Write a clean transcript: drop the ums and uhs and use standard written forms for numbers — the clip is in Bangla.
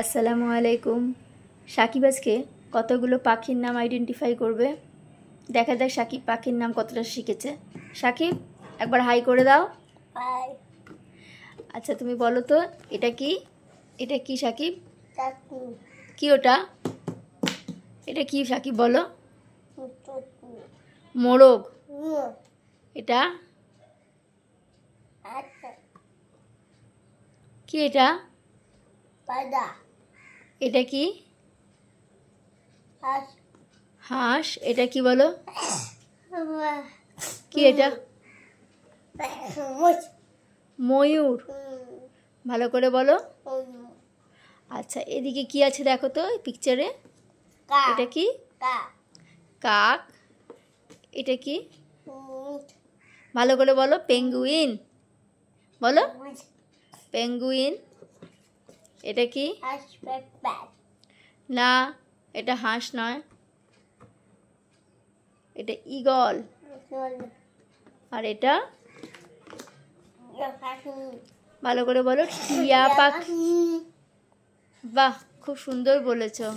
আসসালামু আলাইকুম। সাকিব আজকে কতগুলো পাখির নাম আইডেন্টিফাই করবে। দেখা যাক সাকিব পাখির নাম কতটা শিখেছে। সাকিব একবার হাই করে দাও। হাই। আচ্ছা তুমি বলো তো এটা কি? এটা কি সাকিব? কি ওটা? এটা কি সাকিব বলো? মোরগ। এটা কি? এটা এটা কি? হাঁস। এটা কি বলো? কি এটা? ময়ূর। ভালো করে বলো। আচ্ছা এদিকে কি আছে দেখো তো এই পিকচারে। এটা কি? কাক। এটা কি? ভালো করে বলো। পেঙ্গুইন। বলো পেঙ্গুইন। এটা কি? না এটা হাঁস নয়, এটা ঈগল। আর এটা ভালো করে বলো টিয়া পাখি। বাহ খুব সুন্দর বলেছো।